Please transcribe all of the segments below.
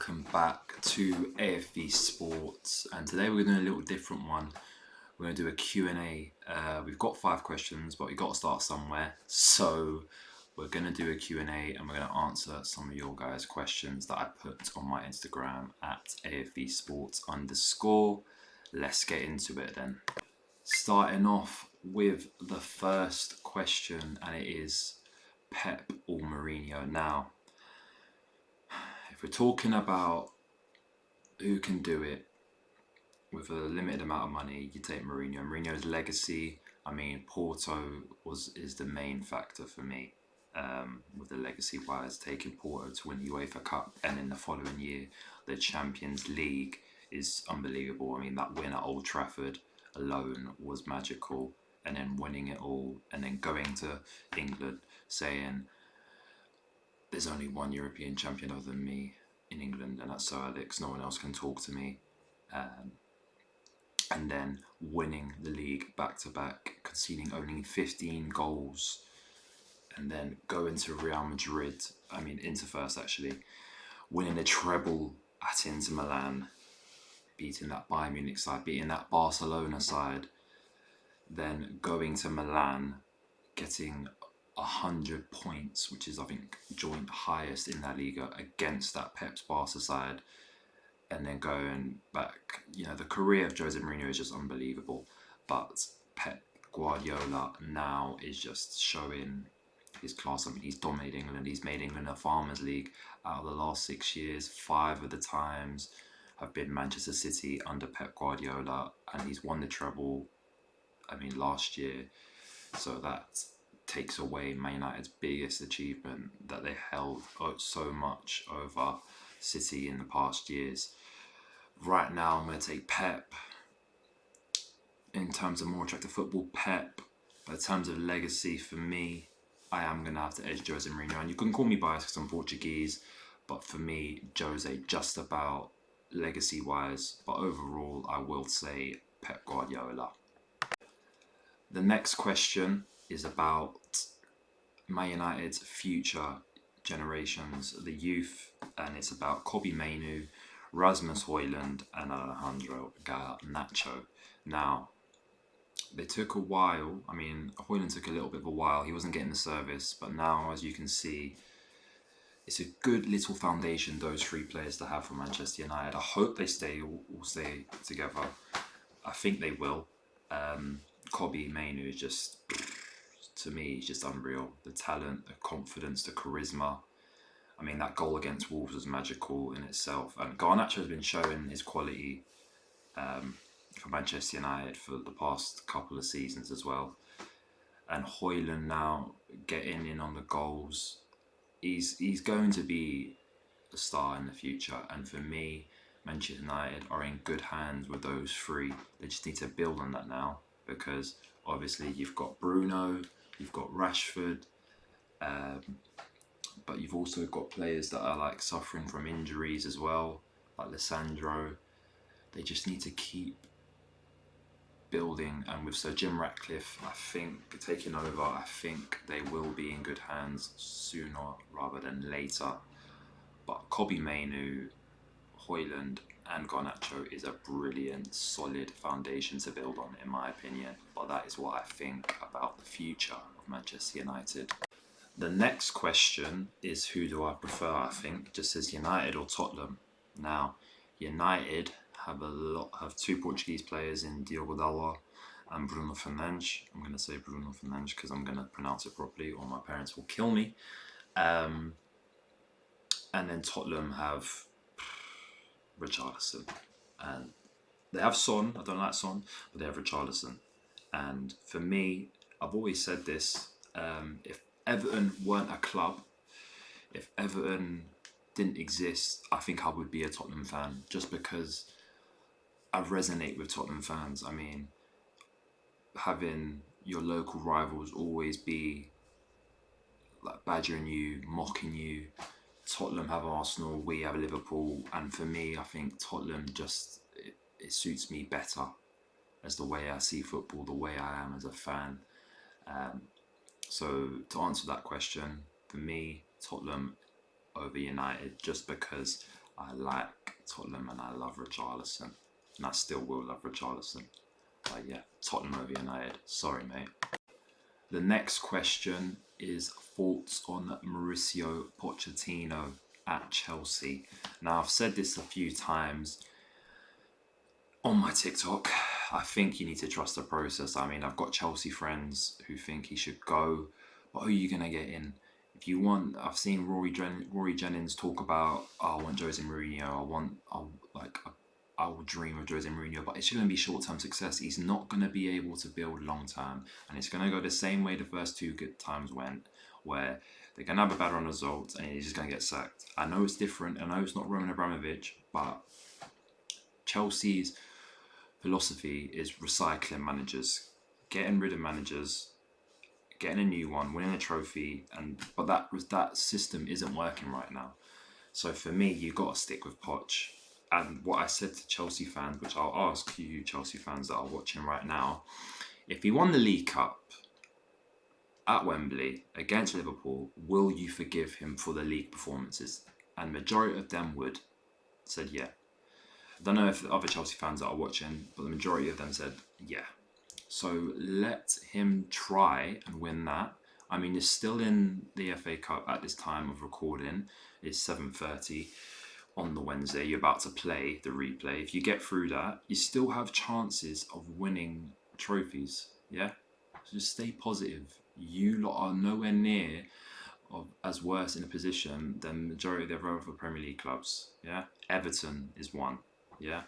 welcome back to Afvsports, and today we're doing a little different one. We're going to do a Q&A. We've got 5 questions, but we've got to start somewhere. So we're going to do a Q&A and we're going to answer some of your guys' questions that I put on my Instagram at Afvsports_. Let's get into it then. Starting off with the first question, and it is Pep or Mourinho. Now, if we're talking about who can do it with a limited amount of money, you take Mourinho. Mourinho's legacy, I mean, Porto is the main factor for me, with the legacy-wise, taking Porto to win the UEFA Cup, and in the following year, the Champions League is unbelievable. I mean, that win at Old Trafford alone was magical, and then winning it all, and then going to England saying, there's only one European champion other than me in England, and that's Sir Alex. No one else can talk to me. And then winning the league back-to-back, conceding only 15 goals, and then going to Real Madrid, Inter first actually, winning the treble at Inter Milan, beating that Bayern Munich side, beating that Barcelona side, then going to Milan, getting 100 points, which is, I think, joint highest in La Liga against that Pep's Barca side, and then going back. The career of Jose Mourinho is just unbelievable, but Pep Guardiola now is just showing his class. I mean, he's dominated England. He's made England a Farmers League out of the last 6 years. 5 of the times have been Manchester City under Pep Guardiola, and he's won the treble, last year. So that takes away Man United's biggest achievement, that they held so much over City in the past years. Right now, I'm going to take Pep. In terms of more attractive football, Pep. But in terms of legacy, for me, I am going to have to edge Jose Mourinho. And you can call me biased because I'm Portuguese, but for me, Jose, just about legacy-wise. But overall, I will say Pep Guardiola. The next question is about Man United's future generations, the youth, and it's about Kobbie Mainoo, Rasmus Højlund, and Alejandro Garnacho. Now, they took a while. Højlund took a little bit of a while. He wasn't getting the service, but now, as you can see, it's a good little foundation, those 3 players to have for Manchester United. I hope they all stay together. I think they will. Kobbie Mainoo is just, to me, he's just unreal. The talent, the confidence, the charisma. That goal against Wolves was magical in itself. And Garnacho has been showing his quality for Manchester United for the past couple of seasons as well. And Højlund now getting in on the goals. He's going to be a star in the future. And for me, Manchester United are in good hands with those 3. They just need to build on that now, because obviously you've got Bruno, you've got Rashford, but you've also got players that are suffering from injuries as well, like Lissandro. They just need to keep building, and with Sir Jim Ratcliffe, I think, taking over, I think they will be in good hands sooner rather than later. But Kobbie Mainoo, Højlund, and Garnacho is a brilliant, solid foundation to build on, in my opinion. But that is what I think about the future of Manchester United. The next question is, who do I prefer? I think just says United or Tottenham. Now, United have 2 Portuguese players in Diogo Dalot and Bruno Fernandes. I'm going to say Bruno Fernandes because I'm going to pronounce it properly, or my parents will kill me. And then Tottenham have Richarlison, and they have Son. I don't like Son, but they have Richarlison. And for me, I've always said this, if Everton weren't a club, if Everton didn't exist, I think I would be a Tottenham fan, just because I resonate with Tottenham fans. Having your local rivals always be badgering you, mocking you. Tottenham have Arsenal, we have Liverpool, and for me, I think Tottenham just, it suits me better as the way I see football, the way I am as a fan. So to answer that question, for me, Tottenham over United, just because I like Tottenham and I love Richarlison. And I still will love Richarlison. But yeah, Tottenham over United. Sorry, mate. The next question is thoughts on Mauricio Pochettino at Chelsea. Now, I've said this a few times on my TikTok. I think you need to trust the process. I mean, I've got Chelsea friends who think he should go, but who are you going to get in? If you want, I've seen Rory Jennings talk about, oh, I want Jose Mourinho, I will dream of Jose Mourinho, but it's going to be short-term success. He's not going to be able to build long-term, and it's going to go the same way the first two good times went, where they're going to have a bad run of results and he's just going to get sacked. I know it's different. I know it's not Roman Abramovich, but Chelsea's philosophy is recycling managers, getting rid of managers, getting a new one, winning a trophy, but that system isn't working right now. So for me, you've got to stick with Poch. And what I said to Chelsea fans, which I'll ask you Chelsea fans that are watching right now, if he won the League Cup at Wembley against Liverpool, will you forgive him for the league performances? And majority of them said yeah. I don't know if the other Chelsea fans that are watching, but the majority of them said yeah. So let him try and win that. I mean, you're still in the FA Cup at this time of recording. It's 7:30 on the Wednesday. You're about to play the replay. If you get through that, you still have chances of winning trophies. Yeah? So just stay positive. You lot are nowhere near as worse in a position than the majority of the other Premier League clubs. Yeah? Everton is one. Yeah?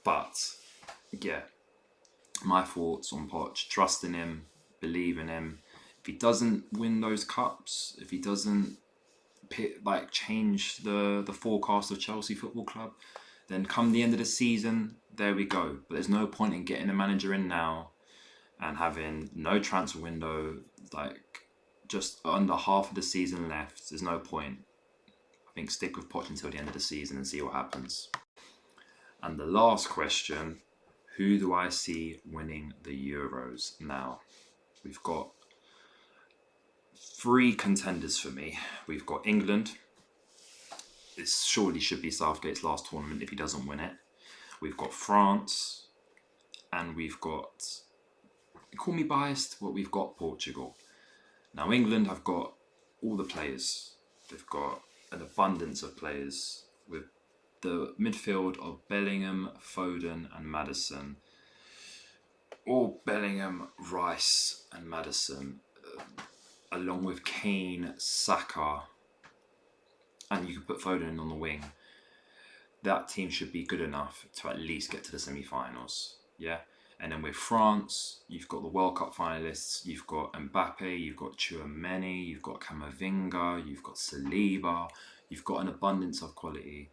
But, yeah. My thoughts on Poch, trust in him, believe in him. If he doesn't win those cups, if he doesn't change the forecast of Chelsea Football Club, then come the end of the season, there we go. But there's no point in getting a manager in now and having no transfer window, just under half of the season left. There's no point. I think stick with Poch until the end of the season and see what happens. And the last question, who do I see winning the Euros? Now, we've got 3 contenders for me. We've got England. It surely should be Southgate's last tournament if he doesn't win it. We've got France. And we've got, call me biased, but we've got Portugal. Now, England have got all the players. They've got an abundance of players with the midfield of Bellingham, Foden and Maddison. Or Bellingham, Rice and Maddison, along with Kane, Saka, and you can put Foden on the wing. That team should be good enough to at least get to the semi-finals. Yeah? And then with France, you've got the World Cup finalists, you've got Mbappe, you've got Tchouameni, you've got Camavinga, you've got Saliba, you've got an abundance of quality.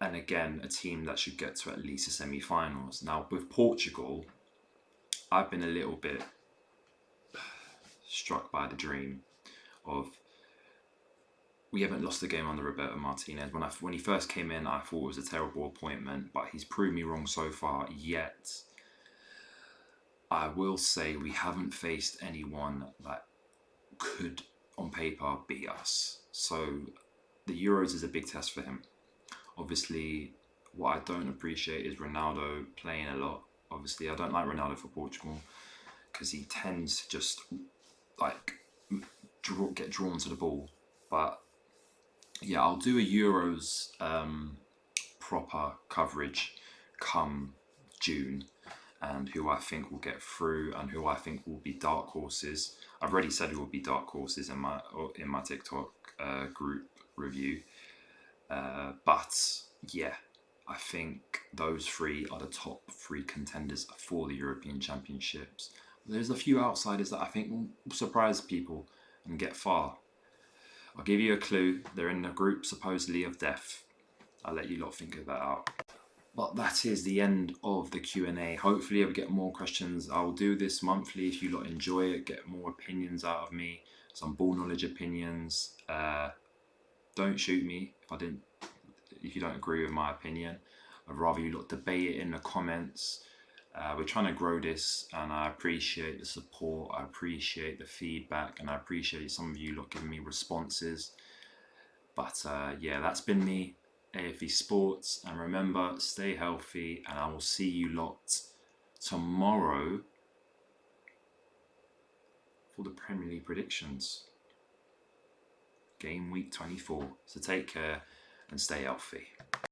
And again, a team that should get to at least the semi-finals. Now, with Portugal, I've been a little bit struck by the dream of, we haven't lost a game under Roberto Martinez. When he first came in, I thought it was a terrible appointment, but he's proved me wrong so far. Yet, I will say we haven't faced anyone that could, on paper, beat us. So, the Euros is a big test for him. Obviously, what I don't appreciate is Ronaldo playing a lot. Obviously, I don't like Ronaldo for Portugal because he tends to just get drawn to the ball. But yeah, I'll do a Euros proper coverage come June, and who I think will get through and who I think will be dark horses. I've already said who will be dark horses in my TikTok group review. But yeah, I think those 3 are the top 3 contenders for the European Championships. There's a few outsiders that I think will surprise people and get far. I'll give you a clue. They're in the group supposedly of death. I'll let you lot think of that out. But that is the end of the Q&A. Hopefully I'll get more questions. I'll do this monthly if you lot enjoy it. Get more opinions out of me. Some ball knowledge opinions. Don't shoot me if you don't agree with my opinion. I'd rather you lot debate it in the comments. We're trying to grow this, and I appreciate the support, I appreciate the feedback, and I appreciate some of you lot giving me responses. But yeah, that's been me. AFV Sports, and remember, stay healthy, and I will see you lot tomorrow for the Premier League predictions. Game week 24. So take care and stay healthy.